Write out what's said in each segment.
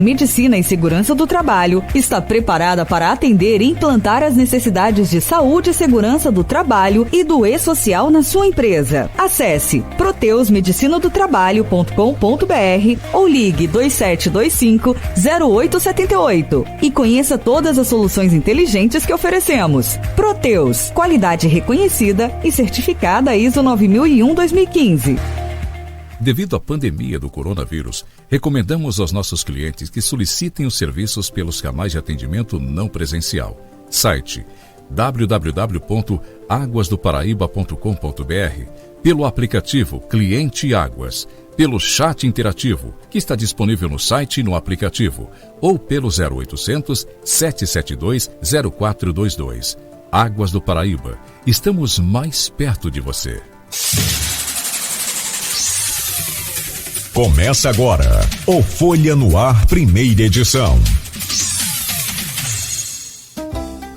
Medicina e Segurança do Trabalho está preparada para atender e implantar as necessidades de saúde e segurança do trabalho e do e-social na sua empresa. Acesse proteusmedicinadotrabalho.com.br ou ligue 2725-0878 e conheça todas as soluções inteligentes que oferecemos. Proteus, qualidade reconhecida e certificada ISO 9001-2015. Devido à pandemia do coronavírus, recomendamos aos nossos clientes que solicitem os serviços pelos canais de atendimento não presencial. Site www.aguasdoparaíba.com.br, pelo aplicativo Cliente Águas, pelo chat interativo, que está disponível no site e no aplicativo, ou pelo 0800 772 0422. Águas do Paraíba, estamos mais perto de você. Começa agora o Folha no Ar, primeira edição.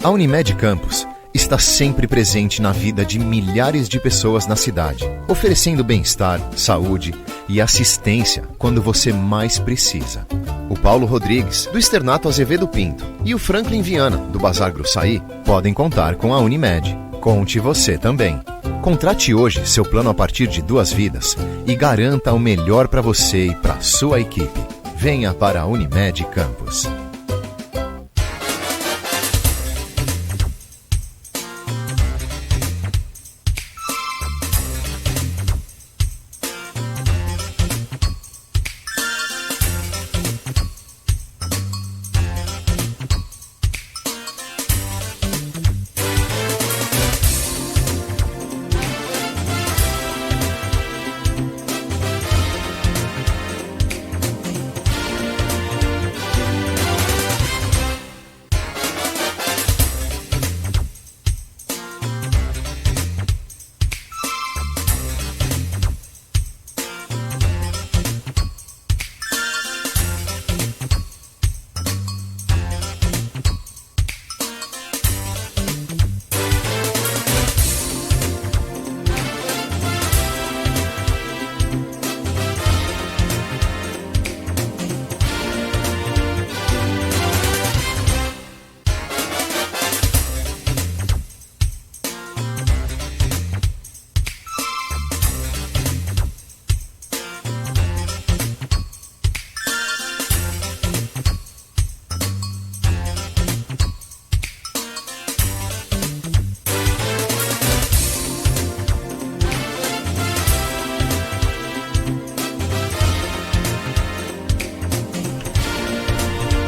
A Unimed Campos está sempre presente na vida de milhares de pessoas na cidade, oferecendo bem-estar, saúde e assistência quando você mais precisa. O Paulo Rodrigues, do Externato Azevedo Pinto, e o Franklin Viana, do Bazar Grossaí, podem contar com a Unimed. Conte você também. Contrate hoje seu plano a partir de 2 vidas e garanta o melhor para você e para sua equipe. Venha para a Unimed Campos.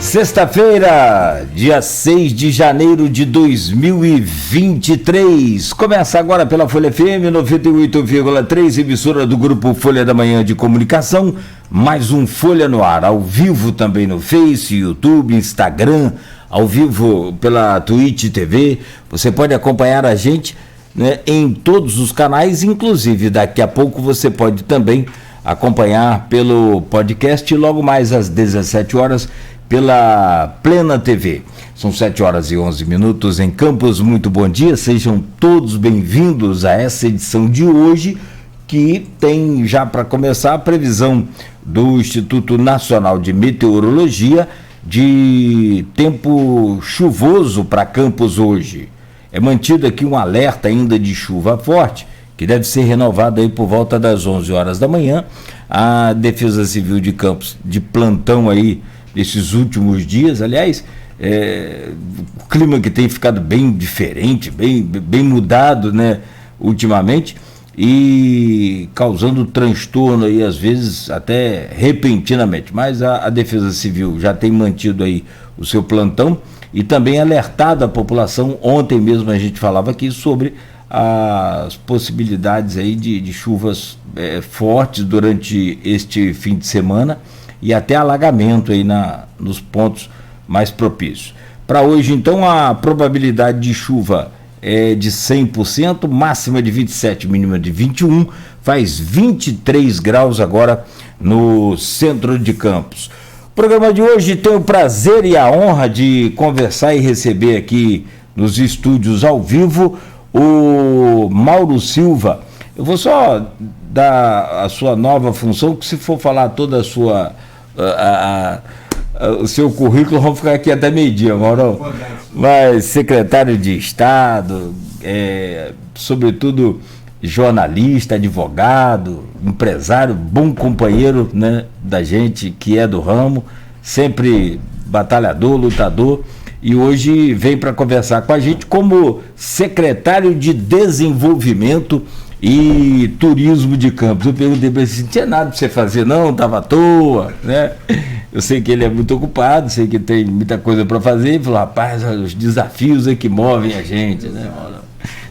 Sexta-feira, dia 6 de janeiro de 2023. Começa agora pela Folha FM 98,3, emissora do Grupo Folha da Manhã de Comunicação. Mais um Folha no Ar, ao vivo também no Face, YouTube, Instagram, ao vivo pela Twitch TV. Você pode acompanhar a gente, né, em todos os canais, inclusive daqui a pouco você pode também acompanhar pelo podcast logo mais às 17 horas pela Plena TV. São 7h11 em Campos. Muito bom dia, sejam todos bem-vindos a essa edição de hoje, que tem já para começar a previsão do Instituto Nacional de Meteorologia de tempo chuvoso para Campos hoje. É mantido aqui um alerta ainda de chuva forte, que deve ser renovado aí por volta das 11 horas da manhã. A Defesa Civil de Campos, de plantão aí esses últimos dias, aliás, o clima que tem ficado bem diferente, bem mudado, né, ultimamente, e causando transtorno aí, às vezes, até repentinamente. Mas a Defesa Civil já tem mantido aí o seu plantão e também alertado a população. Ontem mesmo a gente falava aqui sobre as possibilidades aí de chuvas fortes durante este fim de semana, e até alagamento aí nos pontos mais propícios. Para hoje, então, a probabilidade de chuva é de 100%, máxima de 27, mínima de 21, faz 23 graus agora no centro de Campos. O programa de hoje tem o prazer e a honra de conversar e receber aqui nos estúdios ao vivo o Mauro Silva. Eu vou só dar a sua nova função, que se for falar toda a sua o seu currículo, vamos ficar aqui até meio-dia, Maurão. Mas secretário de Estado, sobretudo jornalista, advogado, empresário, bom companheiro, né, da gente que é do ramo, sempre batalhador, lutador, e hoje vem para conversar com a gente como secretário de Desenvolvimento e Turismo de Campos. Eu perguntei para ele se não tinha nada para você fazer, não, estava à toa, né? Eu sei que ele é muito ocupado, sei que tem muita coisa para fazer. Ele falou, rapaz, os desafios é que movem a gente, né?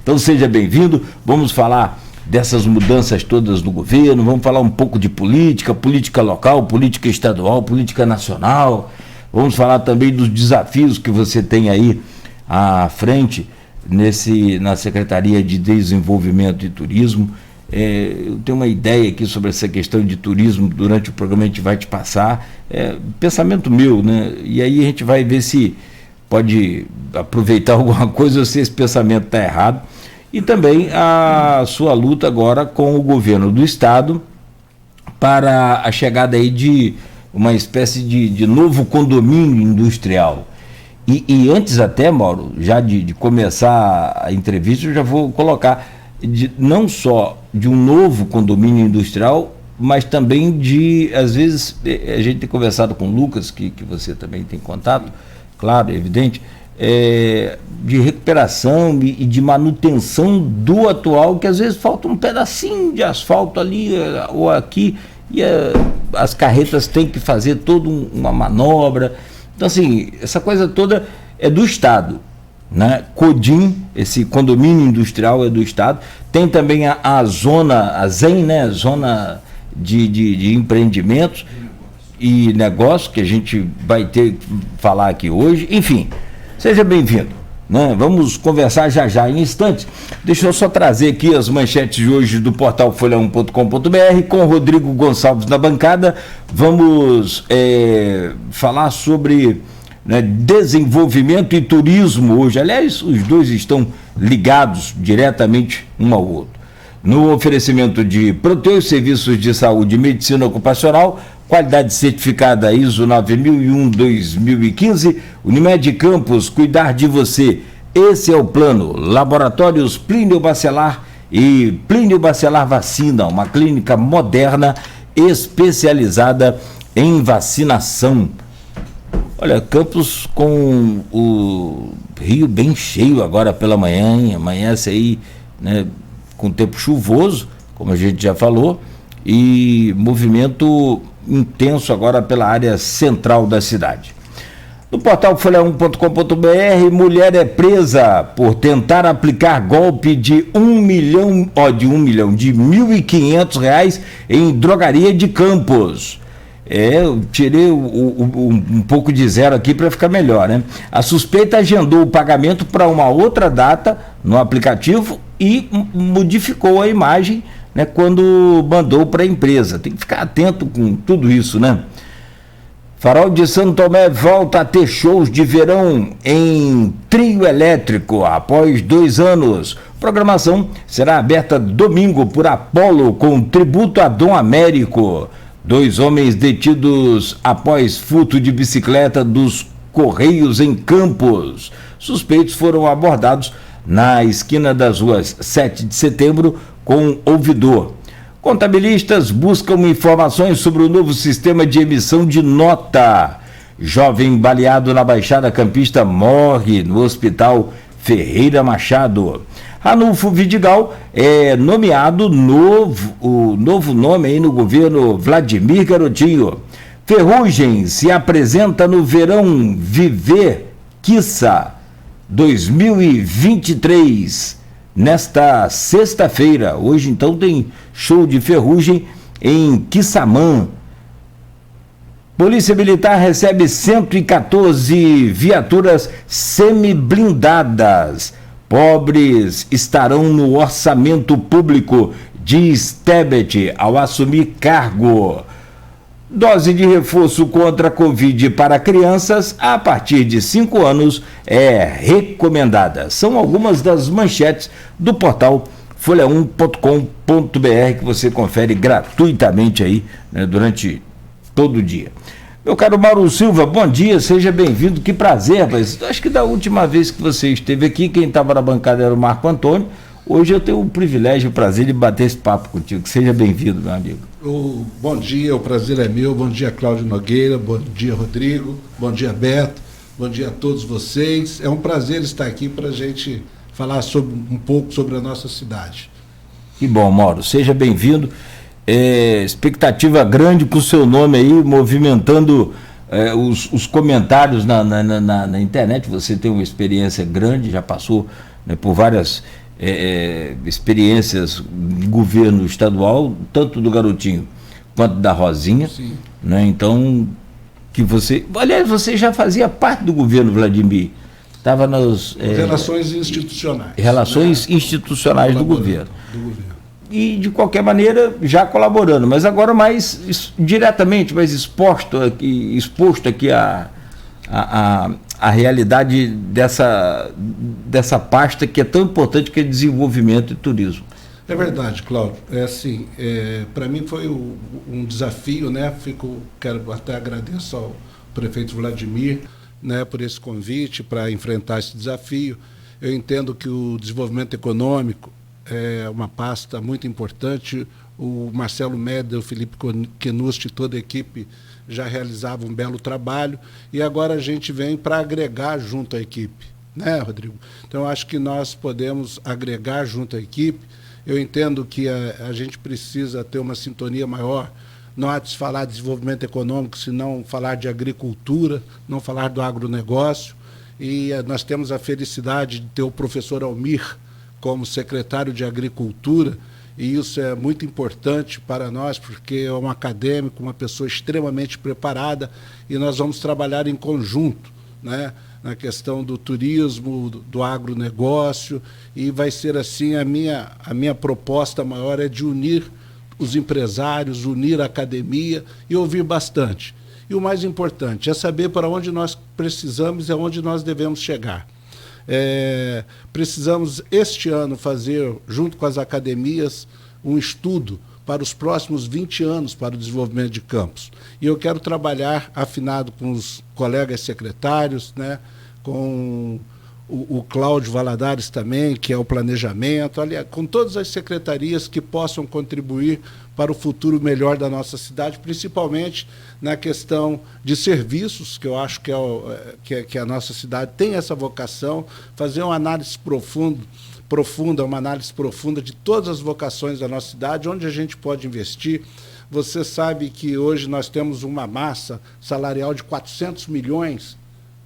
Então seja bem-vindo, vamos falar dessas mudanças todas no governo, vamos falar um pouco de política local, política estadual, política nacional, vamos falar também dos desafios que você tem aí à frente na Secretaria de Desenvolvimento e Turismo. Eu tenho uma ideia aqui sobre essa questão de turismo, durante o programa a gente vai te passar, pensamento meu, né? E aí a gente vai ver se pode aproveitar alguma coisa ou se esse pensamento está errado. E também a sua luta agora com o governo do estado para a chegada aí de uma espécie de novo condomínio industrial. E antes até, Mauro, já de começar a entrevista, eu já vou colocar não só de um novo condomínio industrial, mas também às vezes, a gente tem conversado com o Lucas, que você também tem contato, claro, é evidente, de recuperação e de manutenção do atual, que às vezes falta um pedacinho de asfalto ali ou aqui, e as carretas têm que fazer toda uma manobra. Então, assim, essa coisa toda é do Estado, né? Codim, esse condomínio industrial é do Estado. Tem também a zona, a ZEM, né? Zona de empreendimentos e negócios, que a gente vai ter que falar aqui hoje. Enfim, seja bem-vindo, né? Vamos conversar já em instantes. Deixa eu só trazer aqui as manchetes de hoje do portal folha1.com.br com o Rodrigo Gonçalves na bancada. Vamos falar sobre, né, desenvolvimento e turismo hoje. Aliás, os dois estão ligados diretamente um ao outro. No oferecimento de Proteus Serviços de Saúde e Medicina Ocupacional, qualidade certificada ISO 9001-2015, Unimed Campos, cuidar de você. Esse é o plano. Laboratórios Plínio Bacelar e Plínio Bacelar Vacina, uma clínica moderna especializada em vacinação. Olha, Campos com o rio bem cheio agora pela manhã, hein? Amanhece aí, né, com tempo chuvoso, como a gente já falou, e movimento intenso agora pela área central da cidade. No portal folha1.com.br, mulher é presa por tentar aplicar golpe de R$ 1.500 em drogaria de Campos. Eu tirei um pouco de zero aqui para ficar melhor, né? A suspeita agendou o pagamento para uma outra data no aplicativo e modificou a imagem, né, quando mandou para a empresa. Tem que ficar atento com tudo isso, né? Farol de Santo Tomé volta a ter shows de verão em trio elétrico após 2 anos. Programação será aberta domingo por Apolo com tributo a Dom Américo. 2 homens detidos após furto de bicicleta dos Correios em Campos. Suspeitos foram abordados na esquina das ruas 7 de setembro com ouvidor. Contabilistas buscam informações sobre o novo sistema de emissão de nota. Jovem baleado na Baixada Campista morre no Hospital Ferreira Machado. Ranulfo Vidigal é nomeado o novo nome aí no governo Vladimir Garotinho. Ferrugem se apresenta no Verão Viver Quiça 2023, nesta sexta-feira. Hoje, então, tem show de Ferrugem em Quissamã. Polícia Militar recebe 114 viaturas semi-blindadas. Pobres estarão no orçamento público, diz Tebet ao assumir cargo. Dose de reforço contra a Covid para crianças a partir de 5 anos é recomendada. São algumas das manchetes do portal folha1.com.br que você confere gratuitamente aí, né, durante todo o dia. Meu caro Mauro Silva, bom dia, seja bem-vindo, que prazer, rapaz. Acho que da última vez que você esteve aqui, quem estava na bancada era o Marco Antônio. Hoje eu tenho o privilégio e o prazer de bater esse papo contigo. Seja bem-vindo, meu amigo. Bom dia, o prazer é meu. Bom dia, Cláudio Nogueira. Bom dia, Rodrigo. Bom dia, Beto. Bom dia a todos vocês. É um prazer estar aqui para a gente falar um pouco sobre a nossa cidade. Que bom, Mauro. Seja bem-vindo. Expectativa grande com o seu nome aí, movimentando os comentários na internet. Você tem uma experiência grande, já passou, né, por várias experiências de governo estadual, tanto do Garotinho quanto da Rosinha. Sim. Né? Então, aliás, você já fazia parte do governo Vladimir, estava nas relações institucionais. Relações institucionais do governo. E, de qualquer maneira, já colaborando, mas agora mais diretamente, mais exposto aqui a realidade dessa pasta que é tão importante, que é desenvolvimento e turismo. É verdade, Cláudio. Para mim foi um desafio, né? Quero até agradecer ao prefeito Vladimir, né, por esse convite para enfrentar esse desafio. Eu entendo que o desenvolvimento econômico é uma pasta muito importante. O Marcelo Média, o Felipe Kenusti e toda a equipe já realizavam um belo trabalho, e agora a gente vem para agregar junto à equipe, né, Rodrigo? Então, acho que nós podemos agregar junto à equipe. Eu entendo que a gente precisa ter uma sintonia maior, não há de se falar de desenvolvimento econômico, senão falar de agricultura, não falar do agronegócio, e nós temos a felicidade de ter o professor Almir como secretário de Agricultura, e isso é muito importante para nós, porque é um acadêmico, uma pessoa extremamente preparada, e nós vamos trabalhar em conjunto, né, na questão do turismo, do agronegócio, e vai ser assim, a minha proposta maior é de unir os empresários, unir a academia e ouvir bastante. E o mais importante é saber para onde nós precisamos e aonde nós devemos chegar. Precisamos, este ano, fazer, junto com as academias, um estudo para os próximos 20 anos para o desenvolvimento de campos. E eu quero trabalhar afinado com os colegas secretários, né, com o Cláudio Valadares também, que é o planejamento, aliás, com todas as secretarias que possam contribuir para o futuro melhor da nossa cidade, principalmente na questão de serviços, que eu acho que a nossa cidade tem essa vocação, fazer uma análise uma análise profunda de todas as vocações da nossa cidade, onde a gente pode investir. Você sabe que hoje nós temos uma massa salarial de 400 milhões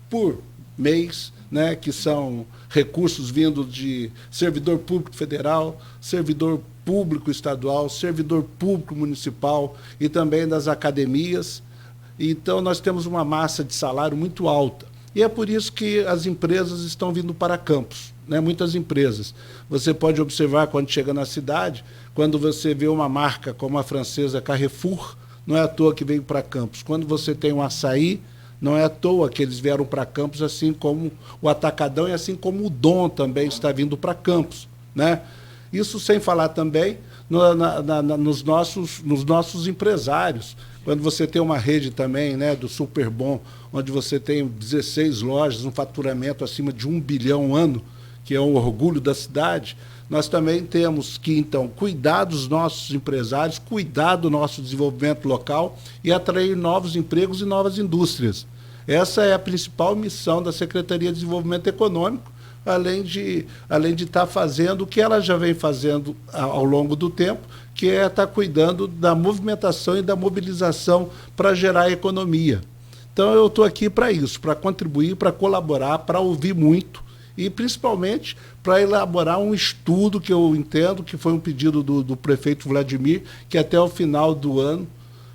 por mês, né, que são recursos vindos de servidor público federal, servidor público estadual, servidor público municipal e também das academias. Então, nós temos uma massa de salário muito alta. E é por isso que as empresas estão vindo para Campos, né? Muitas empresas. Você pode observar quando chega na cidade, quando você vê uma marca como a francesa Carrefour, não é à toa que veio para Campos. Quando você tem um Açaí, não é à toa que eles vieram para Campos, assim como o Atacadão e assim como o Dom também está vindo para Campos, né? Isso sem falar também nos nossos empresários. Quando você tem uma rede também, né, do Superbom, onde você tem 16 lojas, um faturamento acima de 1 bilhão ano, que é um orgulho da cidade, nós também temos que, então, cuidar dos nossos empresários, cuidar do nosso desenvolvimento local e atrair novos empregos e novas indústrias. Essa é a principal missão da Secretaria de Desenvolvimento Econômico, além de estar fazendo o que ela já vem fazendo ao longo do tempo, que é estar cuidando da movimentação e da mobilização para gerar economia. Então, eu estou aqui para isso, para contribuir, para colaborar, para ouvir muito, e principalmente para elaborar um estudo que eu entendo que foi um pedido do prefeito Vladimir, que até o final do ano,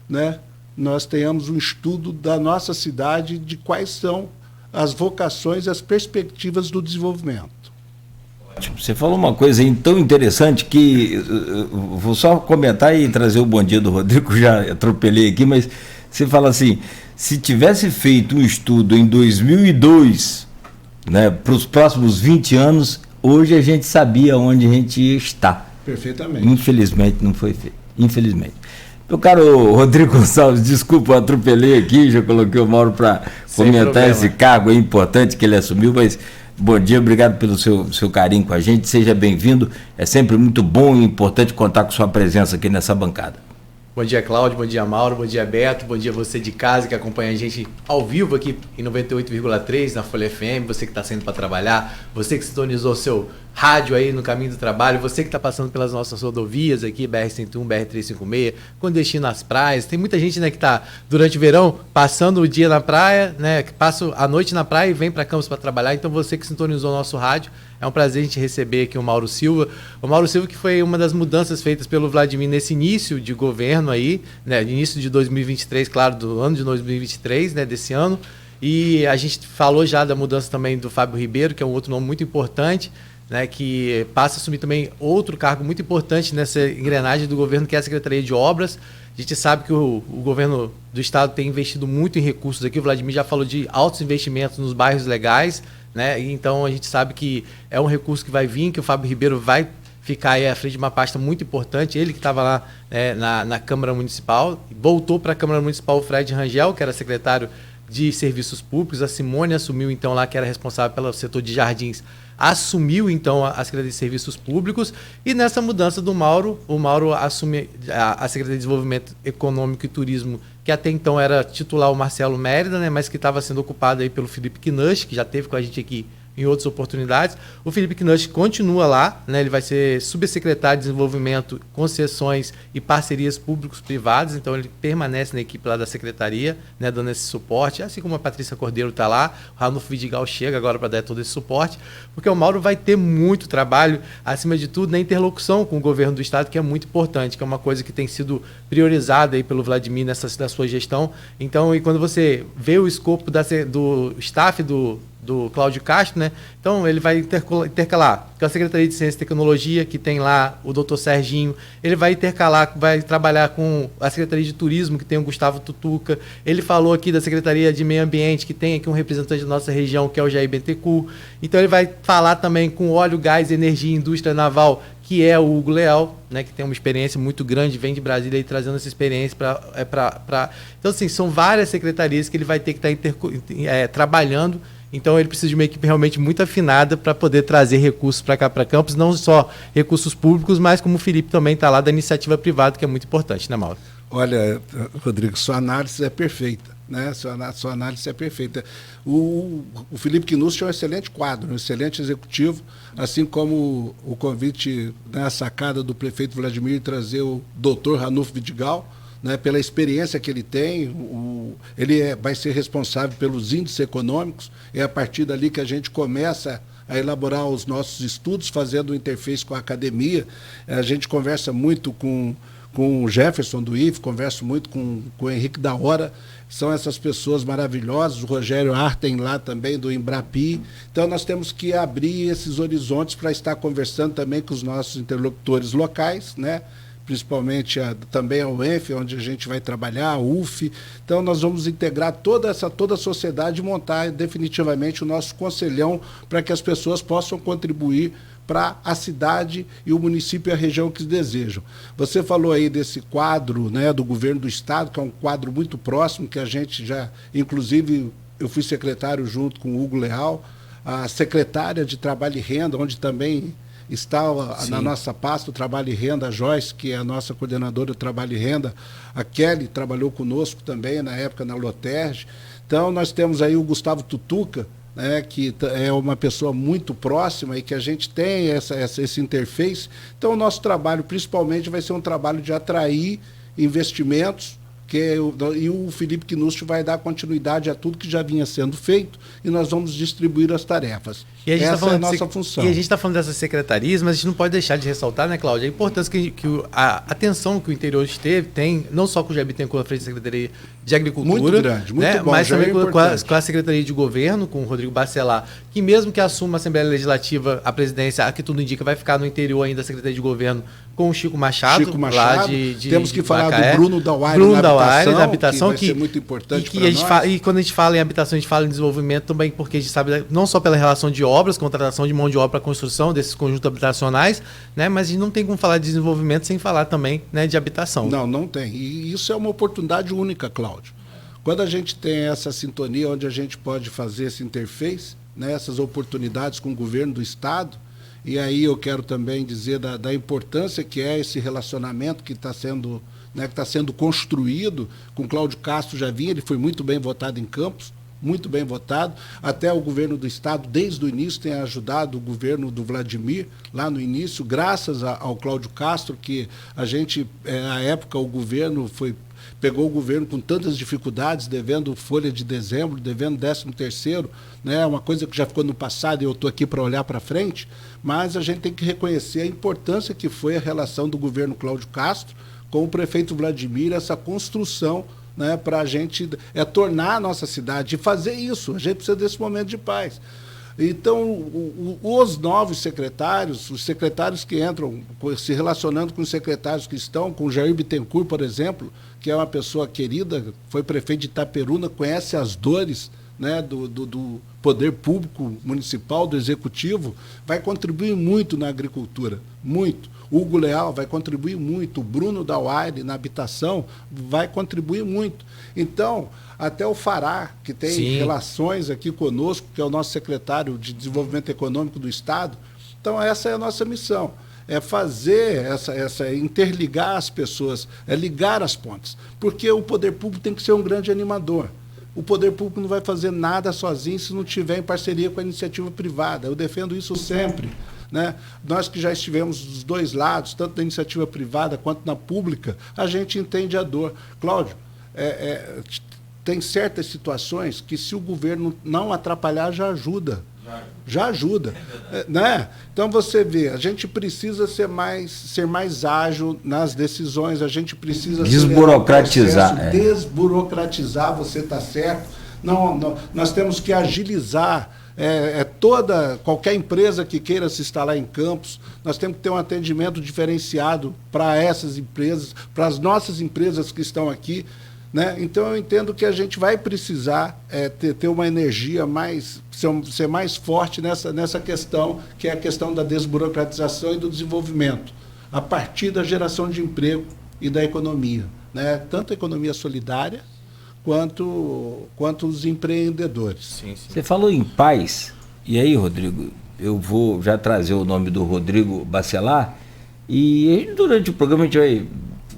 né, nós tenhamos um estudo da nossa cidade de quais são as vocações e as perspectivas do desenvolvimento. Você falou uma coisa tão interessante que vou só comentar e trazer o bom dia do Rodrigo, já atropelei aqui, mas você fala assim, se tivesse feito um estudo em 2002, né, para os próximos 20 anos, hoje a gente sabia onde a gente ia estar. Perfeitamente. Infelizmente não foi feito, infelizmente. Meu caro Rodrigo Gonçalves, desculpa, eu atropelei aqui, já coloquei o Mauro para comentar problema. Esse cargo aí importante que ele assumiu, mas bom dia, obrigado pelo seu carinho com a gente, seja bem-vindo, é sempre muito bom e importante contar com sua presença aqui nessa bancada. Bom dia, Cláudio, bom dia, Mauro, bom dia, Beto, bom dia você de casa que acompanha a gente ao vivo aqui em 98,3 na Folha FM, você que está saindo para trabalhar, você que sintonizou seu rádio aí no caminho do trabalho, você que está passando pelas nossas rodovias aqui, BR-101, BR-356, com destino às praias. Tem muita gente, né, que está durante o verão passando o dia na praia, né, que passa a noite na praia e vem para Campos para trabalhar. Então você que sintonizou o nosso rádio, é um prazer a gente receber aqui o Mauro Silva. O Mauro Silva que foi uma das mudanças feitas pelo Vladimir nesse início de governo aí, né, início de 2023, claro, do ano de 2023, né, desse ano. E a gente falou já da mudança também do Fábio Ribeiro, que é um outro nome muito importante, né, que passa a assumir também outro cargo muito importante nessa engrenagem do governo, que é a Secretaria de Obras. A gente sabe que o governo do estado tem investido muito em recursos aqui, o Vladimir já falou de altos investimentos nos bairros legais, né, e então a gente sabe que é um recurso que vai vir, que o Fábio Ribeiro vai ficar aí à frente de uma pasta muito importante, ele que estava lá na Câmara Municipal, voltou para a Câmara Municipal o Fred Rangel, que era secretário de Serviços Públicos, a Simone assumiu então lá, que era responsável pelo setor de jardins, assumiu então a Secretaria de Serviços Públicos, e nessa mudança do Mauro, o Mauro assume a Secretaria de Desenvolvimento Econômico e Turismo, que até então era titular o Marcelo Mérida, né, mas que estava sendo ocupado aí pelo Felipe Knusch, que já esteve com a gente aqui em outras oportunidades. O Felipe Knusch continua lá, né, ele vai ser subsecretário de Desenvolvimento, Concessões e Parcerias Públicos-Privadas, então ele permanece na equipe lá da Secretaria, né, dando esse suporte, assim como a Patrícia Cordeiro está lá, o Ranulfo Vidigal chega agora para dar todo esse suporte, porque o Mauro vai ter muito trabalho, acima de tudo, na interlocução com o governo do Estado, que é muito importante, que é uma coisa que tem sido priorizada aí pelo Vladimir da sua gestão. Então, e quando você vê o escopo do staff do Cláudio Castro, né? Então ele vai intercalar com a Secretaria de Ciência e Tecnologia, que tem lá o Dr. Serginho, ele vai intercalar, vai trabalhar com a Secretaria de Turismo, que tem o Gustavo Tutuca, ele falou aqui da Secretaria de Meio Ambiente, que tem aqui um representante da nossa região, que é o Jair Bentecu, então ele vai falar também com óleo, gás, energia e indústria naval, que é o Hugo Leal, né, que tem uma experiência muito grande, vem de Brasília e trazendo essa experiência para... Então, assim, são várias secretarias que ele vai ter que estar trabalhando. Então ele precisa de uma equipe realmente muito afinada para poder trazer recursos para cá, para Campos, não só recursos públicos, mas como o Felipe também está lá, da iniciativa privada, que é muito importante, né, Mauro? Olha, Rodrigo, sua análise é perfeita, né? Sua análise é perfeita. O Felipe Knusch é um excelente quadro, um excelente executivo, assim como o convite, né, a sacada do prefeito Vladimir trazer o doutor Ranulfo Vidigal, né, pela experiência que ele tem, ele vai ser responsável pelos índices econômicos, é a partir dali que a gente começa a elaborar os nossos estudos, fazendo interface com a academia. A gente conversa muito com o Jefferson do IF, converso muito com o Henrique da Hora, são essas pessoas maravilhosas, o Rogério Arten lá também, do Embrapi. Então nós temos que abrir esses horizontes para estar conversando também com os nossos interlocutores locais, né? Principalmente também a UENF, onde a gente vai trabalhar, a UF. Então nós vamos integrar toda a sociedade e montar definitivamente o nosso conselhão para que as pessoas possam contribuir para a cidade e o município e a região que desejam. Você falou aí desse quadro, né, do governo do estado, que é um quadro muito próximo, que a gente já, inclusive, eu fui secretário junto com o Hugo Leal, a secretária de Trabalho e Renda, onde também está na nossa pasta o Trabalho e Renda, a Joyce, que é a nossa coordenadora do Trabalho e Renda, a Kelly trabalhou conosco também, na época, na Loterge. Então, nós temos aí o Gustavo Tutuca, né, que é uma pessoa muito próxima e que a gente tem esse interface. Então, o nosso trabalho, principalmente, vai ser um trabalho de atrair investimentos, e o Felipe Knusch vai dar continuidade a tudo que já vinha sendo feito e nós vamos distribuir as tarefas. Essa é a nossa função. E a gente está falando dessas secretarias, mas a gente não pode deixar de ressaltar, né, Cláudia, a importância a atenção que o interior tem, não só com o Jair Bittencourt à frente da Secretaria de Agricultura, muito grande, muito né, bom, mas também com a Secretaria de Governo, com o Rodrigo Bacelar, que mesmo que assuma a Assembleia Legislativa, a presidência, a que tudo indica, vai ficar no interior ainda a Secretaria de Governo com o Chico Machado, lá de temos que falar Macaé. do Bruno Dauaire na habitação, que vai ser muito importante para nós. E quando a gente fala em habitação, a gente fala em desenvolvimento também, porque a gente sabe não só pela relação de obras, contratação de mão de obra para a construção desses conjuntos habitacionais, né, mas a gente não tem como falar de desenvolvimento sem falar também, né, de habitação. Não tem. E isso é uma oportunidade única, Cláudio. Quando a gente tem essa sintonia onde a gente pode fazer esse interface, né, essas oportunidades com o governo do Estado, e aí eu quero também dizer da importância que é esse relacionamento que está sendo, né, que está sendo construído com Cláudio Castro. Já vinha, ele foi muito bem votado em Campos, muito bem votado. Até o governo do Estado, desde o início, tem ajudado o governo do Vladimir, lá no início, graças ao Cláudio Castro, que a gente, na época, o governo pegou o governo com tantas dificuldades, devendo folha de dezembro, devendo 13º, né, uma coisa que já ficou no passado e eu estou aqui para olhar para frente, mas a gente tem que reconhecer a importância que foi a relação do governo Cláudio Castro com o prefeito Vladimir, essa construção, né, para a gente tornar a nossa cidade, e fazer isso, a gente precisa desse momento de paz. Então, os novos secretários, os secretários que entram, se relacionando com os secretários que estão, com o Jair Bittencourt, por exemplo, que é uma pessoa querida, foi prefeito de Itaperuna, conhece as dores, né, do poder público municipal, do executivo, vai contribuir muito na agricultura, muito. Hugo Leal vai contribuir muito, o Bruno Dauaire na habitação vai contribuir muito. Então, até o Fará, que tem relações aqui conosco, que é o nosso secretário de Desenvolvimento Econômico do Estado. Então, essa é a nossa missão, é fazer interligar as pessoas, é ligar as pontes, porque o poder público tem que ser um grande animador. O poder público não vai fazer nada sozinho se não tiver em parceria com a iniciativa privada. Eu defendo isso sempre, né? Nós que já estivemos dos dois lados, tanto na iniciativa privada quanto na pública, a gente entende a dor. Cláudio, tem certas situações que, se o governo não atrapalhar, já ajuda. Já ajuda. Né? Então, você vê, a gente precisa ser mais ágil nas decisões, a gente precisa desburocratizar. Desburocratizar, você está certo. Nós temos que agilizar qualquer empresa que queira se instalar em Campos, nós temos que ter um atendimento diferenciado para essas empresas, para as nossas empresas que estão aqui. Né? Então, eu entendo que a gente vai precisar ter uma energia ser mais forte nessa questão, que é a questão da desburocratização e do desenvolvimento, a partir da geração de emprego e da economia, né? Tanto a economia solidária quanto os empreendedores. Sim. Você falou em paz, e aí, Rodrigo, eu vou já trazer o nome do Rodrigo Bacelar, e durante o programa a gente vai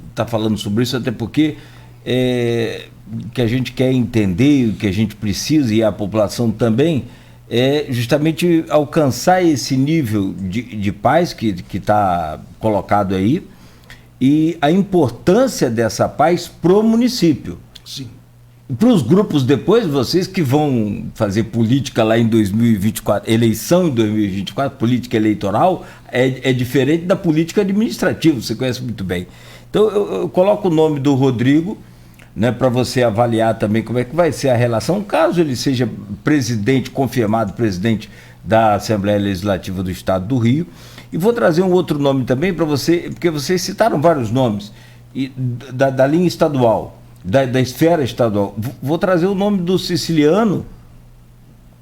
estar falando sobre isso, até porque que a gente quer entender, o que a gente precisa, e a população também, é justamente alcançar esse nível de paz que está colocado aí, e a importância dessa paz pro município. Sim. Para os grupos depois, vocês que vão fazer política lá em 2024, eleição em 2024, política eleitoral, é diferente da política administrativa, você conhece muito bem. Então eu coloco o nome do Rodrigo, né, para você avaliar também como é que vai ser a relação, caso ele seja confirmado presidente da Assembleia Legislativa do Estado do Rio. E vou trazer um outro nome também para você, porque vocês citaram vários nomes da linha estadual, da esfera estadual. Vou trazer o nome do Siciliano,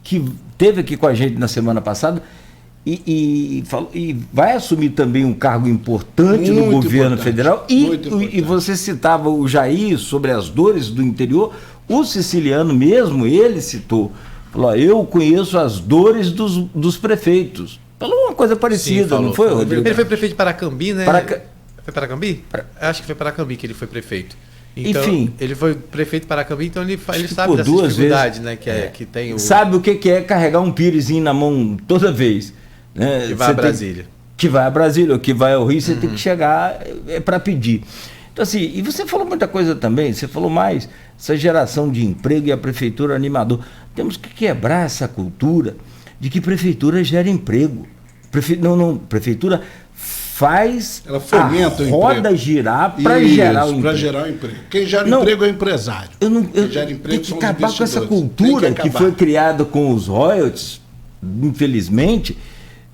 que esteve aqui com a gente na semana passada, e vai assumir também um cargo importante no governo federal. E você citava o Jair sobre as dores do interior. O Siciliano mesmo, ele citou, falou: eu conheço as dores dos prefeitos. Falou uma coisa parecida. Sim, não foi, Rodrigo? Ele foi prefeito de Paracambi, né? Foi Paracambi? Acho que foi Paracambi que ele foi prefeito. Então, enfim, ele foi prefeito de Paracambi, então ele sabe dessa dificuldade, né? Que tem o... Sabe o que é carregar um pirezinho na mão toda vez. Né? Que vai a Brasília. Que vai a Brasília, ou que vai ao Rio, você tem que chegar para pedir. Então, assim, e você falou muita coisa também, você falou mais, essa geração de emprego e a prefeitura animador. Temos que quebrar essa cultura de que prefeitura gera emprego. Prefeitura faz ela fomenta a roda girar para gerar o emprego. Para gerar o emprego. Quem gera emprego é o empresário. Quem gera emprego tem que acabar com essa cultura que foi criada com os royalties, infelizmente,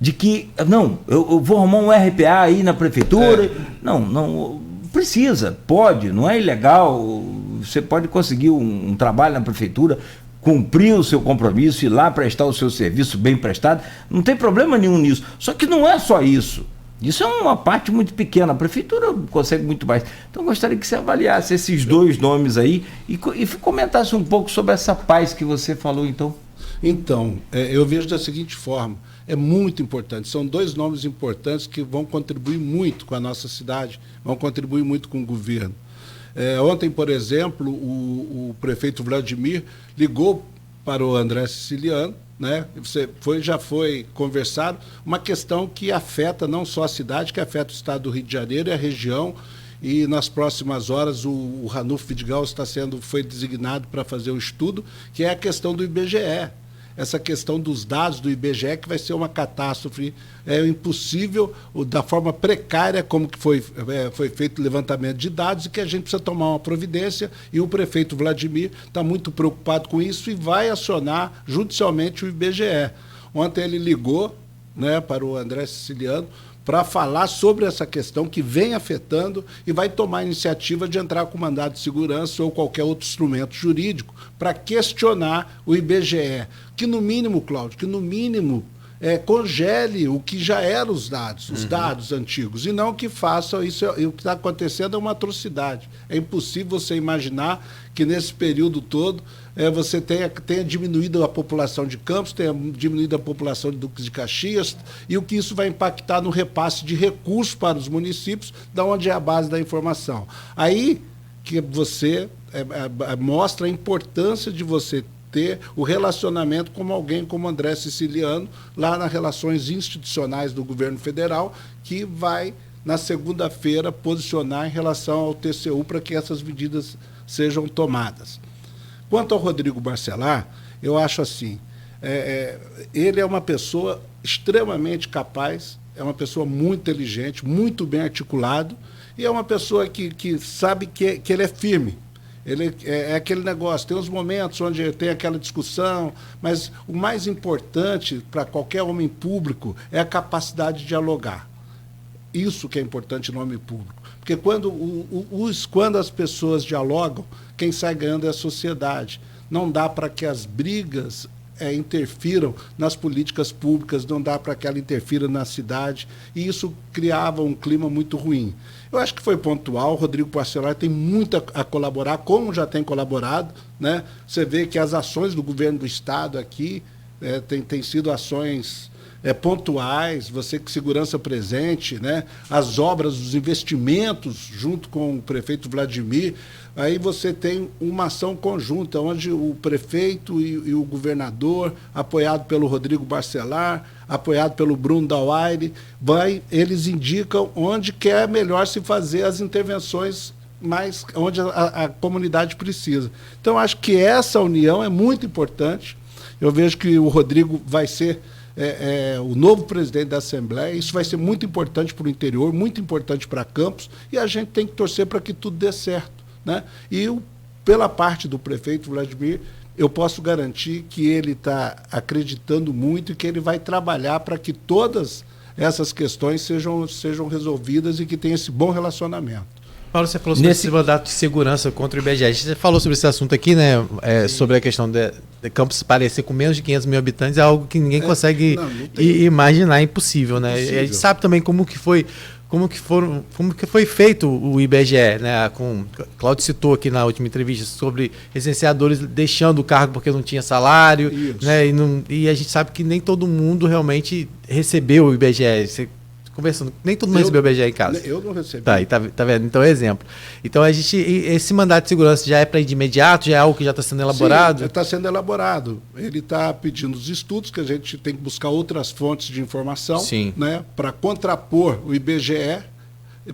de que, não, eu vou arrumar um RPA aí na prefeitura. Não precisa, pode, não é ilegal. Você pode conseguir um trabalho na prefeitura, cumprir o seu compromisso, ir lá prestar o seu serviço bem prestado, não tem problema nenhum nisso. Só que não é só isso. Isso é uma parte muito pequena, a prefeitura consegue muito mais. Então eu gostaria que você avaliasse esses dois nomes aí e comentasse um pouco sobre essa paz que você falou, então. Então, eu vejo da seguinte forma, é muito importante, são dois nomes importantes que vão contribuir muito com a nossa cidade, vão contribuir muito com o governo. Ontem, por exemplo, o prefeito Vladimir ligou para o André Siciliano, né? Já foi conversado, uma questão que afeta não só a cidade, que afeta o estado do Rio de Janeiro e a região, e nas próximas horas o Ranulfo Vidigal foi designado para fazer um estudo, que é a questão do IBGE. Essa questão dos dados do IBGE, que vai ser uma catástrofe, é impossível, da forma precária como que foi feito o levantamento de dados, e que a gente precisa tomar uma providência, e o prefeito Vladimir está muito preocupado com isso e vai acionar judicialmente o IBGE. Ontem ele ligou, né, para o André Siciliano para falar sobre essa questão que vem afetando e vai tomar a iniciativa de entrar com mandado de segurança ou qualquer outro instrumento jurídico para questionar o IBGE, que no mínimo, Cláudio, congele o que já eram os dados antigos, e não que faça isso. O que está acontecendo é uma atrocidade. É impossível você imaginar que nesse período todo você tenha diminuído a população de Campos, tenha diminuído a população de Duque de Caxias, e o que isso vai impactar no repasse de recursos para os municípios, da onde é a base da informação. Aí que você mostra a importância de você ter o relacionamento com alguém como André Siciliano, lá nas relações institucionais do governo federal, que vai, na segunda-feira, posicionar em relação ao TCU para que essas medidas sejam tomadas. Quanto ao Rodrigo Barcelar, eu acho assim, ele é uma pessoa extremamente capaz, é uma pessoa muito inteligente, muito bem articulado, e é uma pessoa que sabe que ele é firme. Ele é aquele negócio, tem uns momentos onde tem aquela discussão, mas o mais importante para qualquer homem público é a capacidade de dialogar. Isso que é importante no homem público. Porque quando as pessoas dialogam, quem sai ganhando é a sociedade. Não dá para que as brigas interfiram nas políticas públicas, não dá para que ela interfira na cidade, e isso criava um clima muito ruim. Eu acho que foi pontual, o Rodrigo Barcelar tem muito a colaborar, como já tem colaborado, né? Você vê que as ações do governo do Estado aqui tem sido ações pontuais, você com segurança presente, né? As obras, os investimentos, junto com o prefeito Vladimir, aí você tem uma ação conjunta, onde o prefeito e o governador, apoiado pelo Rodrigo Barcelar, apoiado pelo Bruno Dauaire, eles indicam onde que é melhor se fazer as intervenções mais onde a comunidade precisa. Então, acho que essa união é muito importante. Eu vejo que o Rodrigo vai ser o novo presidente da Assembleia, isso vai ser muito importante para o interior, muito importante para Campos, e a gente tem que torcer para que tudo dê certo, né? E pela parte do prefeito Vladimir, eu posso garantir que ele está acreditando muito e que ele vai trabalhar para que todas essas questões sejam resolvidas e que tenha esse bom relacionamento. Paulo, você falou sobre esse mandato de segurança contra o IBGE. Você falou sobre esse assunto aqui, né? Sobre a questão de Campos parecer com menos de 500 mil habitantes, é algo que ninguém consegue imaginar, é impossível, né? E a gente sabe também como que foi feito o IBGE, né? Cláudio citou aqui na última entrevista sobre licenciadores deixando o cargo porque não tinha salário, né? E a gente sabe que nem todo mundo realmente recebeu o IBGE. Você conversando, nem todo mundo recebeu o IBGE em casa. Eu não recebi. Tá vendo? Então é exemplo. Então esse mandato de segurança já é para ir de imediato, já é algo que já está sendo elaborado? Sim, está sendo elaborado. Ele está pedindo os estudos, que a gente tem que buscar outras fontes de informação, né, para contrapor o IBGE,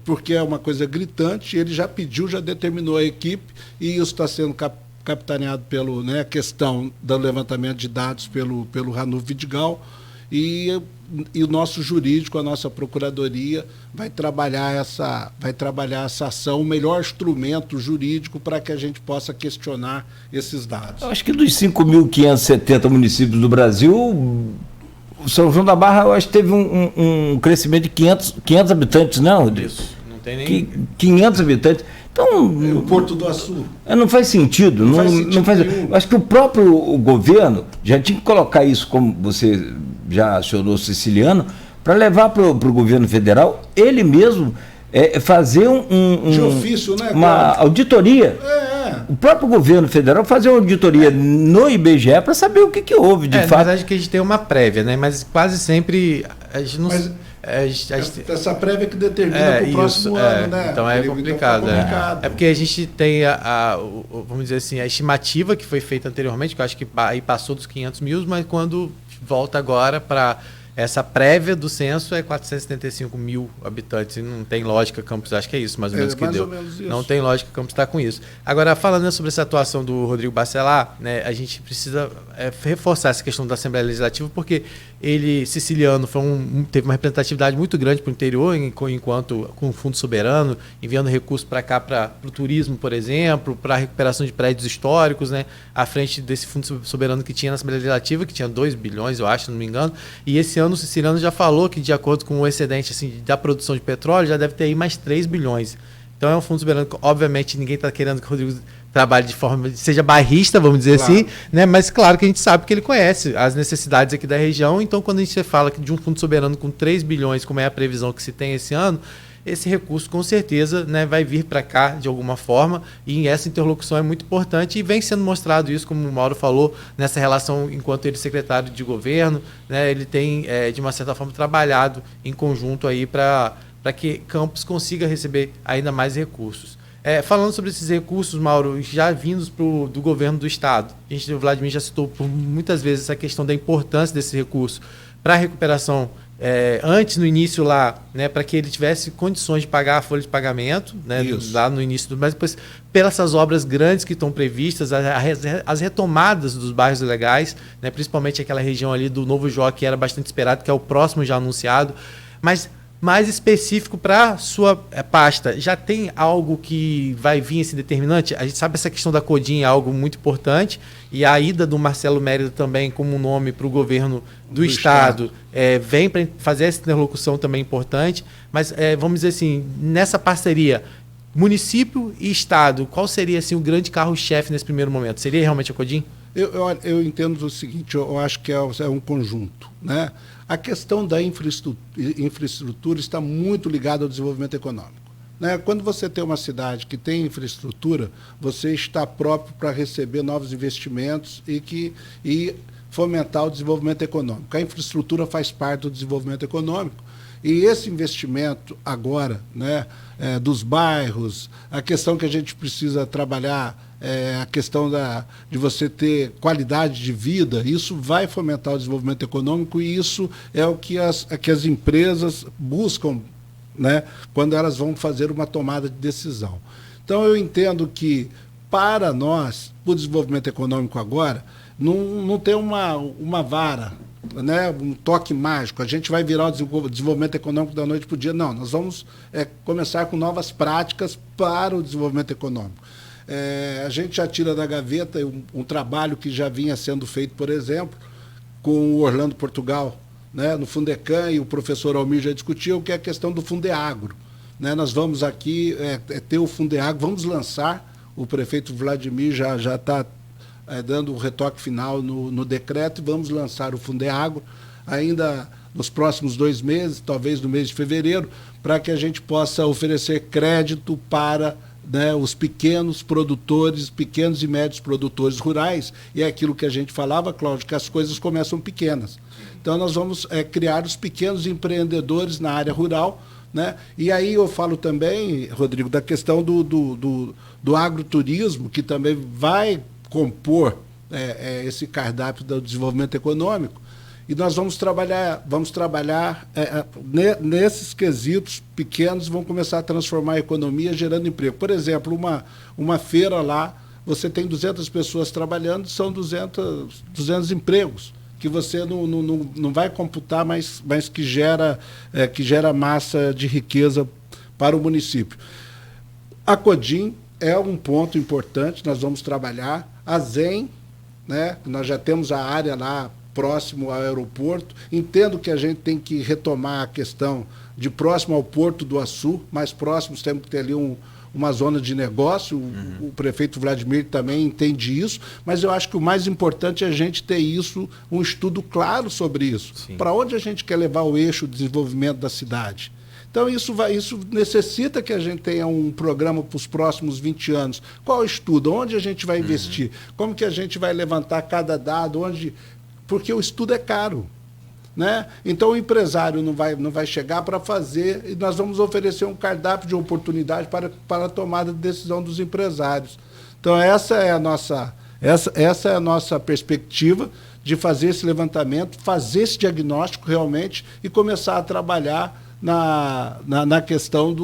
porque é uma coisa gritante. Ele já pediu, já determinou a equipe, e isso está sendo capitaneado pelo, né, a questão do levantamento de dados pelo Ranulfo Vidigal, e o nosso jurídico, a nossa procuradoria, vai trabalhar essa ação, o melhor instrumento jurídico para que a gente possa questionar esses dados. Eu acho que dos 5.570 municípios do Brasil, São João da Barra, eu acho que teve um crescimento de 500 habitantes, não? Isso, não tem nem... 500 habitantes. Então, o Porto do Açu. Não faz sentido. Não faz. Eu acho que o próprio governo já tinha que colocar isso, como você já acionou, Siciliano, para levar para o governo federal, ele mesmo fazer de ofício, né, uma auditoria. O próprio governo federal fazer uma auditoria no IBGE para saber o que houve de fato. Na verdade que a gente tem uma prévia, né? Mas quase sempre a gente não... essa prévia que determina para o próximo ano, né? Então é complicado. É porque a gente tem vamos dizer assim, a estimativa que foi feita anteriormente, que eu acho que aí passou dos 500 mil, mas quando volta agora para essa prévia do censo é 475 mil habitantes. E não tem lógica Campos, acho que é isso, mais ou menos que deu. Não tem lógica Campos estar com isso. Agora, falando sobre essa atuação do Rodrigo Bacelar, né, a gente precisa reforçar essa questão da Assembleia Legislativa, porque ele, Siciliano, teve uma representatividade muito grande para o interior, enquanto com o Fundo Soberano, enviando recursos para cá, para o turismo, por exemplo, para a recuperação de prédios históricos, né, à frente desse Fundo Soberano que tinha na Assembleia Legislativa, que tinha 2 bilhões, eu acho, se não me engano. E esse ano o Siciliano já falou que, de acordo com o excedente assim, da produção de petróleo, já deve ter aí mais 3 bilhões. Então é um fundo soberano que, obviamente, ninguém está querendo que o Rodrigo trabalhe de forma, seja bairrista, vamos dizer assim, né? Mas claro que a gente sabe que ele conhece as necessidades aqui da região. Então, quando a gente fala de um fundo soberano com 3 bilhões, como é a previsão que se tem esse ano, esse recurso com certeza, né, vai vir para cá de alguma forma, e essa interlocução é muito importante e vem sendo mostrado isso, como o Mauro falou, nessa relação enquanto ele secretário de governo, né, ele tem de uma certa forma trabalhado em conjunto aí para que Campos consiga receber ainda mais recursos. Falando sobre esses recursos, Mauro, já vindos do governo do Estado, o Vladimir já citou por muitas vezes essa questão da importância desse recurso para a recuperação, antes, no início lá, né, para que ele tivesse condições de pagar a folha de pagamento, né, lá no início, mas depois, pelas essas obras grandes que estão previstas, as retomadas dos bairros legais, né, principalmente aquela região ali do Novo Jó, que era bastante esperado, que é o próximo já anunciado, mas mais específico para a sua pasta, já tem algo que vai vir esse determinante? A gente sabe essa questão da Codim é algo muito importante, e a ida do Marcelo Mérida também como nome para o governo do Estado vem para fazer essa interlocução também importante, mas vamos dizer assim, nessa parceria município e Estado, qual seria assim, o grande carro-chefe nesse primeiro momento? Seria realmente a Codim? Eu entendo o seguinte, eu acho que é um conjunto, né? A questão da infraestrutura está muito ligada ao desenvolvimento econômico, né? Quando você tem uma cidade que tem infraestrutura, você está próprio para receber novos investimentos e fomentar o desenvolvimento econômico. A infraestrutura faz parte do desenvolvimento econômico. E esse investimento agora, né, dos bairros, a questão que a gente precisa trabalhar, a questão de você ter qualidade de vida, isso vai fomentar o desenvolvimento econômico, e isso é o que as empresas buscam, né, quando elas vão fazer uma tomada de decisão. Então eu entendo que, para nós, o desenvolvimento econômico agora, não tem uma vara, né, um toque mágico, a gente vai virar o desenvolvimento econômico da noite para o dia. Não, nós vamos começar com novas práticas para o desenvolvimento econômico. A gente já tira da gaveta um trabalho que já vinha sendo feito, por exemplo, com o Orlando Portugal, né, no Fundecam, e o professor Almir já discutiu, que é a questão do Fundeagro, né? Nós vamos aqui ter o Fundeagro, vamos lançar, o prefeito Vladimir já está dando o retoque final no decreto, e vamos lançar o Fundeagro ainda nos próximos 2 meses, talvez no mês de fevereiro, para que a gente possa oferecer crédito para, né, os pequenos produtores, pequenos e médios produtores rurais, e é aquilo que a gente falava, Cláudio, que as coisas começam pequenas. Então nós vamos criar os pequenos empreendedores na área rural, né? E aí eu falo também, Rodrigo, da questão do agroturismo, que também vai compor esse cardápio do desenvolvimento econômico, e nós vamos trabalhar nesses quesitos pequenos, vão começar a transformar a economia, gerando emprego. Por exemplo, uma feira lá, você tem 200 pessoas trabalhando, são 200 empregos, que você não vai computar, mas que gera massa de riqueza para o município. A Codim é um ponto importante, nós vamos trabalhar. A ZEM, né, nós já temos a área lá próximo ao aeroporto. Entendo que a gente tem que retomar a questão de próximo ao Porto do Açu, mais próximos temos que ter ali uma zona de negócio, o prefeito Vladimir também entende isso, mas eu acho que o mais importante é a gente ter isso, um estudo claro sobre isso. Para onde a gente quer levar o eixo de desenvolvimento da cidade? Então, isso necessita que a gente tenha um programa para os próximos 20 anos. Qual estudo? Onde a gente vai investir? Como que a gente vai levantar cada dado? Porque o estudo é caro. Né? Então o empresário não vai chegar para fazer, e nós vamos oferecer um cardápio de oportunidade para a tomada de decisão dos empresários. Então essa é a nossa perspectiva de fazer esse levantamento, fazer esse diagnóstico realmente e começar a trabalhar na questão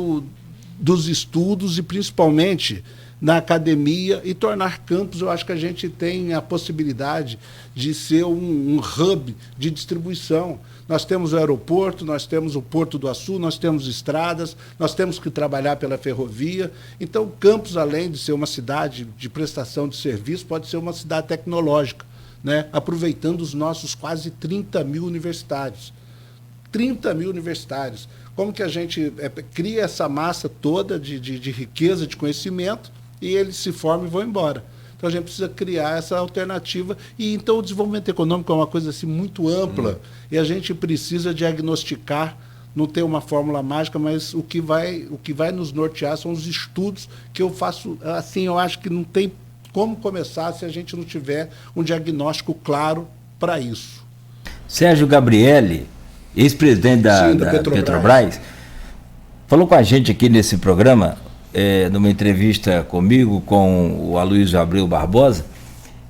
dos estudos e principalmente na academia e tornar Campos, eu acho que a gente tem a possibilidade de ser um hub de distribuição. Nós temos o aeroporto, nós temos o Porto do Açu, nós temos estradas, nós temos que trabalhar pela ferrovia. Então, Campos, além de ser uma cidade de prestação de serviço, pode ser uma cidade tecnológica, né? Aproveitando os nossos quase 30 mil universitários. 30 mil universitários. Como que a gente cria essa massa toda de riqueza, de conhecimento, e eles se formam e vão embora. Então a gente precisa criar essa alternativa. E então o desenvolvimento econômico é uma coisa assim, muito ampla, e a gente precisa diagnosticar, não tem uma fórmula mágica, mas o que vai nos nortear são os estudos que eu faço. Assim, eu acho que não tem como começar se a gente não tiver um diagnóstico claro para isso. Sérgio Gabrielli, ex-presidente da Petrobras, falou com a gente aqui nesse programa, numa entrevista comigo, com o Aloysio Abreu Barbosa,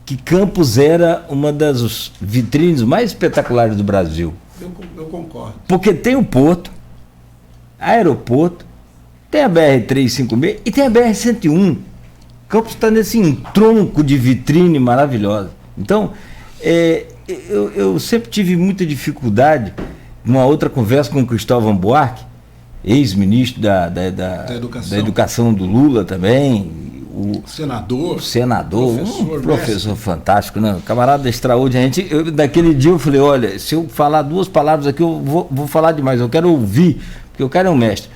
que Campos era uma das vitrines mais espetaculares do Brasil. Eu concordo. Porque tem o porto, aeroporto, tem a BR-356 e tem a BR-101. Campos está nesse tronco de vitrine maravilhosa. Então, eu sempre tive muita dificuldade, numa outra conversa com o Cristóvão Buarque, ex-ministro da educação do Lula também, o senador, professor fantástico, né? Camarada extraordinário. Daquele dia eu falei, olha, se eu falar 2 palavras aqui, eu vou falar demais, eu quero ouvir, porque o cara é um mestre.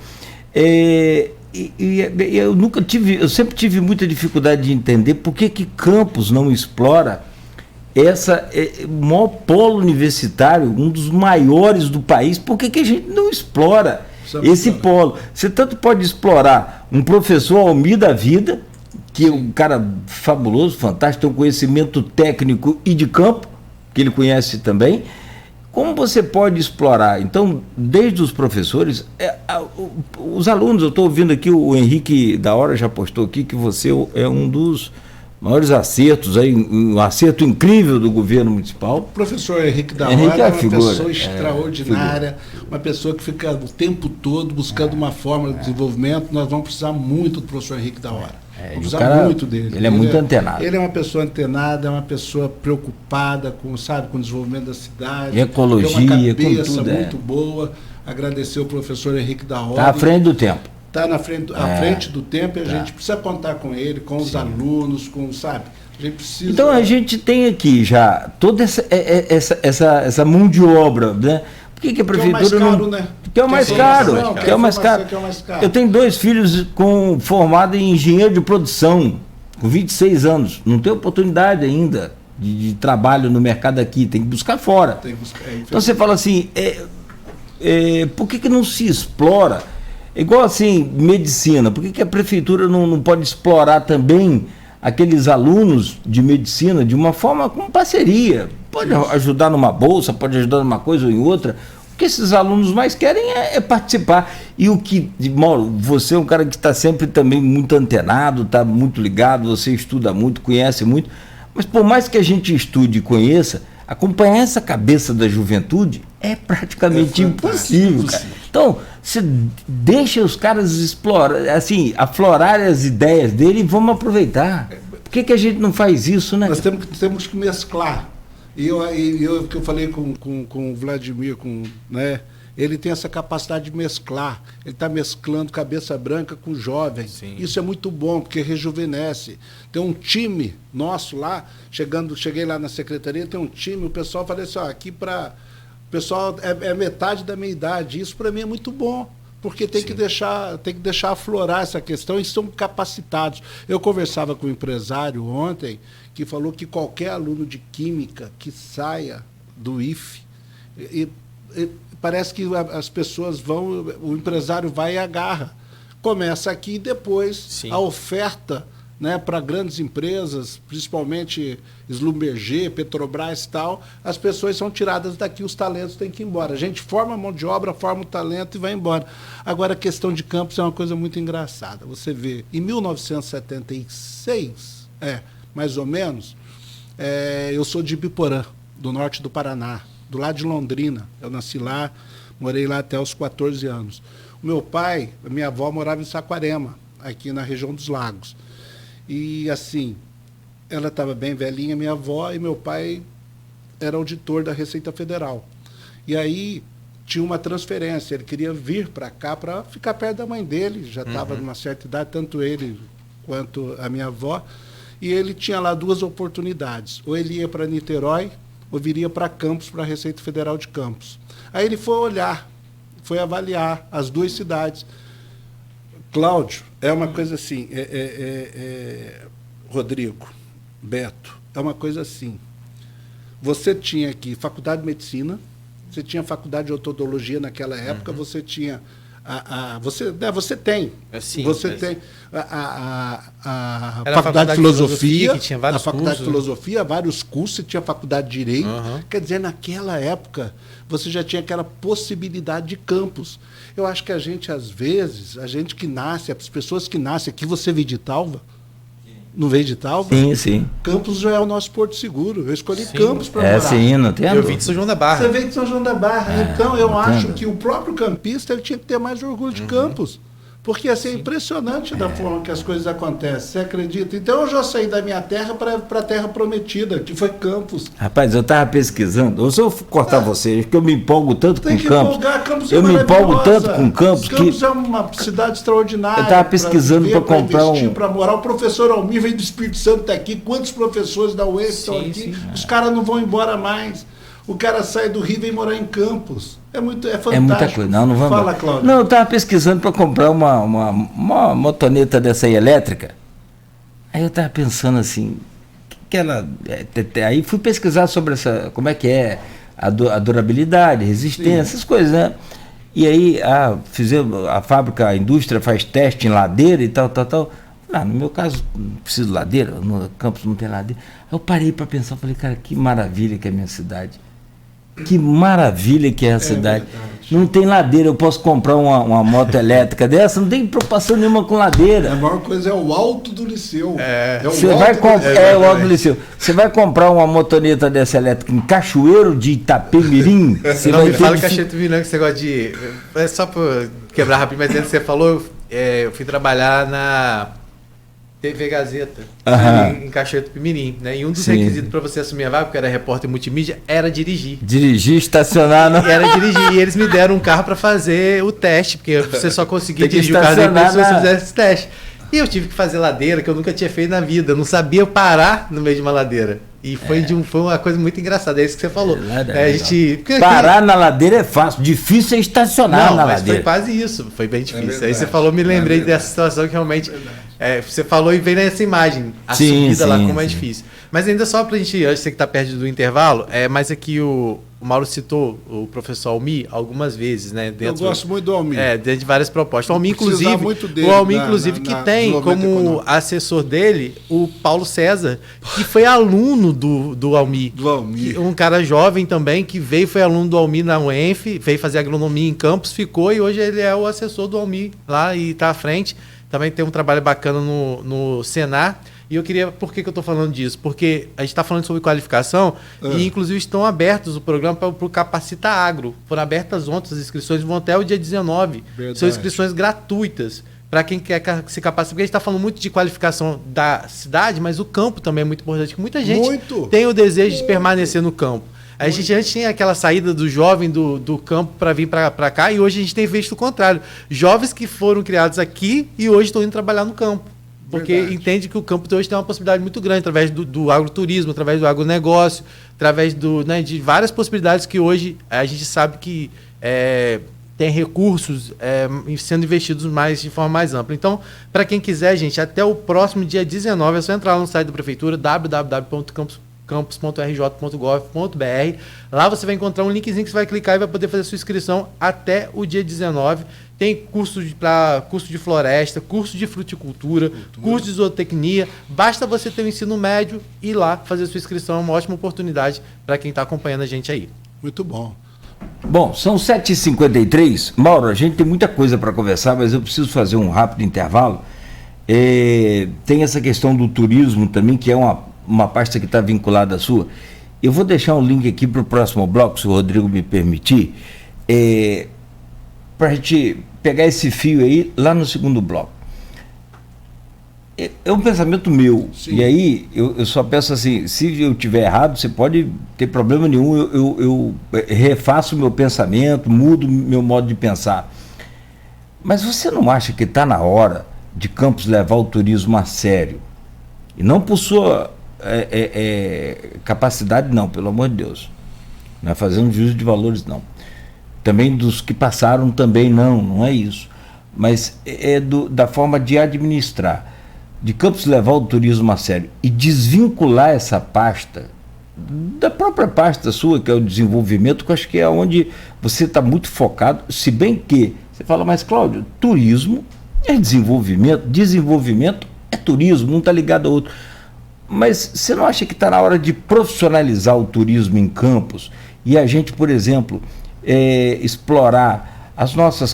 Eu sempre tive muita dificuldade de entender por que Campos não explora o maior polo universitário, um dos maiores do país. Por que a gente não explora esse polo? Você tanto pode explorar um professor Almir da vida, que é um cara fabuloso, fantástico, tem um conhecimento técnico e de campo, que ele conhece também, como você pode explorar? Então, desde os professores, os alunos, eu estou ouvindo aqui, o Henrique da Hora já postou aqui que você é um dos maiores acertos, um acerto incrível do governo municipal. O professor Henrique da Hora é uma pessoa extraordinária, uma pessoa que fica o tempo todo buscando uma forma de desenvolvimento. Nós vamos precisar muito do professor Henrique da Hora. Vamos precisar muito dele. Ele é muito antenado. Ele é uma pessoa antenada, é uma pessoa preocupada com o desenvolvimento da cidade. Ecologia, tem uma cabeça com tudo, muito boa. Agradecer o professor Henrique da Hora. Está à frente do tempo. Está à frente do tempo, e a gente precisa contar com ele, com os alunos, a gente precisa... Então a gente tem aqui já toda essa mão de obra, né? Por que a prefeitura não... Né? Que é o mais caro, que é o mais caro. Eu tenho 2 filhos formados em engenheiro de produção, com 26 anos, não tem oportunidade ainda de trabalho no mercado aqui, tem que buscar fora. Então você fala assim, por que não se explora? Igual assim, medicina, por que a prefeitura não pode explorar também aqueles alunos de medicina de uma forma com parceria? Pode ajudar numa bolsa, pode ajudar numa coisa ou em outra. O que esses alunos mais querem é participar. E o que, Mauro, você é um cara que está sempre também muito antenado, está muito ligado, você estuda muito, conhece muito, mas por mais que a gente estude e conheça, acompanhar essa cabeça da juventude é praticamente impossível, cara. Então, você deixa os caras explorar, assim, aflorarem as ideias dele e vamos aproveitar. Por que a gente não faz isso, né? Nós temos que mesclar. E eu que eu falei com o Vladimir, né? ele tem essa capacidade de mesclar. Ele está mesclando cabeça branca com jovem. Sim. Isso é muito bom, porque rejuvenesce. Tem um time nosso lá, cheguei lá na secretaria, tem um time, o pessoal fala assim, ó, aqui para... O pessoal é metade da minha idade. Isso para mim é muito bom, porque tem que deixar aflorar essa questão e são capacitados. Eu conversava com um empresário ontem que falou que qualquer aluno de química que saia do IFE, parece que as pessoas vão, o empresário vai e agarra. Começa aqui e depois a oferta, né, para grandes empresas, principalmente Schlumberger, Petrobras e tal, as pessoas são tiradas daqui, os talentos têm que ir embora. A gente forma a mão de obra, forma o talento e vai embora. Agora, a questão de campus é uma coisa muito engraçada. Você vê, em 1976, mais ou menos, eu sou de Ibiporã, do norte do Paraná, do lado de Londrina. Eu nasci lá, morei lá até os 14 anos. O meu pai, a minha avó morava em Saquarema, aqui na região dos Lagos. E assim, ela estava bem velhinha, minha avó, e meu pai era auditor da Receita Federal. E aí tinha uma transferência, ele queria vir para cá para ficar perto da mãe dele, já estava numa certa idade, tanto ele quanto a minha avó, e ele tinha lá duas oportunidades, ou ele ia para Niterói, ou viria para Campos, para a Receita Federal de Campos. Aí ele foi olhar, foi avaliar as duas cidades. Cláudio, é uma coisa assim, Rodrigo, Beto, é uma coisa assim. Você tinha aqui faculdade de medicina, você tinha faculdade de odontologia naquela época, você tinha você tem. Tem a faculdade de filosofia, que tinha vários cursos, de filosofia, vários cursos, você tinha faculdade de direito. Quer dizer, naquela época, você já tinha aquela possibilidade de campus. Eu acho que a gente, às vezes, a gente que nasce, as pessoas que nascem aqui, você veio de Talva? Não veio de Talva? Sim. Campos já é o nosso porto seguro. Eu escolhi Campos para morar. Sim, não tem. Eu vim de São João da Barra. Você veio de São João da Barra. Então, eu acho que o próprio campista ele tinha que ter mais orgulho de Campos. Porque assim, é impressionante da forma que as coisas acontecem. Você acredita? Então, eu já saí da minha terra para a terra prometida, que foi Campos. Rapaz, eu estava pesquisando. Ou se eu cortar você, porque eu me empolgo tanto com Campos. Campos eu me empolgo tanto com Campos. Campos é uma cidade extraordinária. Eu estava pesquisando para comprar para morar. O professor Almir veio do Espírito Santo, está aqui. Quantos professores da UES estão aqui? Os caras não vão embora mais. O cara sai do Rio e vem morar em Campos. É fantástico. É muita coisa. Não vamos. Fala, Cláudio. Não, eu estava pesquisando para comprar uma motoneta dessa aí elétrica. Aí eu estava pensando assim, que ela. Aí fui pesquisar sobre como é que é a durabilidade, resistência, essas coisas, né? E aí fizemos, a fábrica, a indústria faz teste em ladeira e tal. No meu caso, não preciso de ladeira, no Campos não tem ladeira. Aí eu parei para pensar, falei, cara, que maravilha que é a minha cidade. Que maravilha que é a cidade. Verdade. Não tem ladeira, eu posso comprar uma moto elétrica dessa, não tem preocupação nenhuma com ladeira. A maior coisa é o alto do Liceu. O alto do Liceu. Você vai comprar uma motoneta dessa elétrica em Cachoeiro de Itapemirim. Você não me fala Cachoeiro de Itapemirim, que você gosta de... É só para quebrar rápido, mas antes você falou, eu fui trabalhar na TV Gazeta, em Cachoeiro do Mirim, né? E um dos requisitos para você assumir a vaga, porque era repórter multimídia, era dirigir. Dirigir, estacionar, não? Era dirigir. E eles me deram um carro para fazer o teste, porque você só conseguia dirigir o carro depois se você fizesse esse teste. E eu tive que fazer ladeira, que eu nunca tinha feito na vida. Eu não sabia parar no meio de uma ladeira. E foi uma coisa muito engraçada, é isso que você falou. Parar na ladeira é fácil, difícil é estacionar na ladeira. Foi quase isso, foi bem difícil. Aí você falou, me lembrei dessa situação que realmente... você falou e veio nessa imagem, subida lá como é difícil. Mas ainda só pra gente, antes de você que está perto do intervalo, mas aqui o Mauro citou o professor Almir algumas vezes, né? Eu gosto muito do Almir. Dentro de várias propostas. O Almir, inclusive, que tem como assessor dele o Paulo César, que foi aluno do Almir. Um cara jovem também, que foi aluno do Almir na UENF, veio fazer agronomia em Campos, ficou e hoje ele é o assessor do Almir lá e está à frente. Também tem um trabalho bacana no Senar. E eu queria... Por que eu estou falando disso? Porque a gente está falando sobre qualificação e, inclusive, estão abertos o programa para o Capacita Agro. Foram abertas ontem as inscrições, vão até o dia 19. Verdade. São inscrições gratuitas para quem quer se capacitar. Porque a gente está falando muito de qualificação da cidade, mas o campo também é muito importante. Muita gente tem o desejo de permanecer no campo. A gente antes tinha aquela saída do jovem do campo para vir para cá, e hoje a gente tem visto o contrário. Jovens que foram criados aqui e hoje estão indo trabalhar no campo. Porque entende que o campo de hoje tem uma possibilidade muito grande, através do agroturismo, através do agronegócio, através de várias possibilidades que hoje a gente sabe que tem recursos sendo investidos de forma mais ampla. Então, para quem quiser, gente, até o próximo dia 19, é só entrar lá no site da Prefeitura, www.campus.rj.gov.br. Lá você vai encontrar um linkzinho que você vai clicar e vai poder fazer a sua inscrição até o dia 19. Tem curso de floresta, curso de fruticultura, curso de zootecnia. Basta você ter o ensino médio e ir lá fazer a sua inscrição. É uma ótima oportunidade para quem está acompanhando a gente aí. Muito bom. Bom, são 7h53. Mauro, a gente tem muita coisa para conversar, mas eu preciso fazer um rápido intervalo. Tem essa questão do turismo também, que é uma pasta que está vinculada à sua. Eu vou deixar um link aqui para o próximo bloco, se o Rodrigo me permitir, para a gente pegar esse fio aí lá no segundo bloco. É um pensamento meu. Sim. E aí eu só peço assim, se eu tiver errado, você pode ter problema nenhum, eu refaço o meu pensamento, mudo meu modo de pensar. Mas você não acha que está na hora de Campos levar o turismo a sério? E não por sua capacidade, não, pelo amor de Deus. Não é fazendo juízo de valores, não. Também dos que passaram também não é isso. Mas da forma de administrar. De Campos levar o turismo a sério e desvincular essa pasta da própria pasta sua, que é o desenvolvimento, que eu acho que é onde você está muito focado, se bem que você fala, mas Cláudio, turismo é desenvolvimento é turismo, não está ligado a outro. Mas você não acha que está na hora de profissionalizar o turismo em Campos e a gente, por exemplo, explorar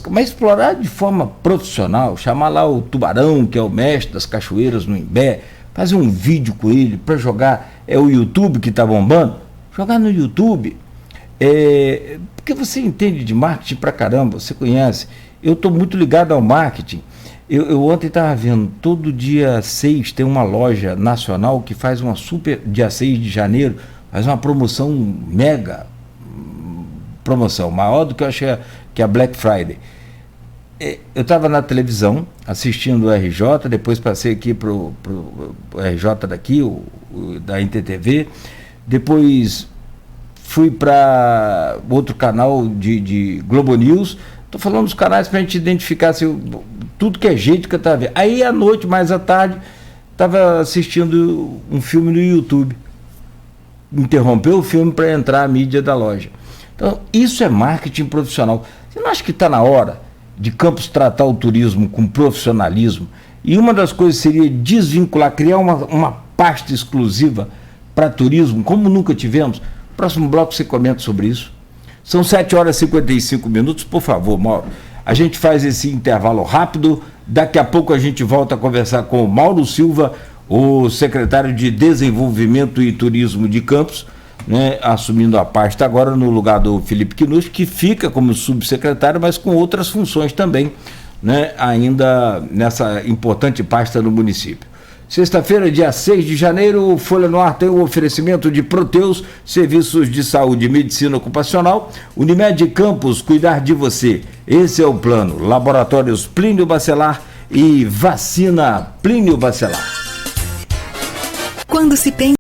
mas explorar de forma profissional, chamar lá o Tubarão, que é o mestre das cachoeiras no Imbé, fazer um vídeo com ele para jogar, o YouTube que está bombando, jogar no YouTube, porque você entende de marketing pra caramba, você conhece, eu estou muito ligado ao marketing. Eu ontem estava vendo, todo dia 6 tem uma loja nacional que faz uma dia 6 de janeiro, faz uma promoção mega promoção, maior do que eu achei que é a Black Friday. Eu estava na televisão assistindo o RJ, depois passei aqui para o RJ daqui, da NTTV, depois fui para outro canal de Globo News. Estou falando dos canais para a gente identificar tudo que é jeito que eu estava vendo. Aí à noite, mais à tarde, estava assistindo um filme no YouTube. Interrompeu o filme para entrar a mídia da loja. Então, isso é marketing profissional. Você não acha que está na hora de Campos tratar o turismo com profissionalismo? E uma das coisas seria desvincular, criar uma pasta exclusiva para turismo, como nunca tivemos? Próximo bloco você comenta sobre isso. São 7h55, por favor, Mauro. A gente faz esse intervalo rápido, daqui a pouco a gente volta a conversar com o Mauro Silva, o secretário de Desenvolvimento e Turismo de Campos, né, assumindo a pasta agora no lugar do Felipe Knust, que fica como subsecretário, mas com outras funções também, né, ainda nessa importante pasta no município. Sexta-feira, dia 6 de janeiro, Folha no Ar tem o oferecimento de Proteus, serviços de saúde e medicina ocupacional. Unimed Campos, cuidar de você. Esse é o plano. Laboratórios Plínio Bacelar e vacina Plínio Bacelar. Quando se pensa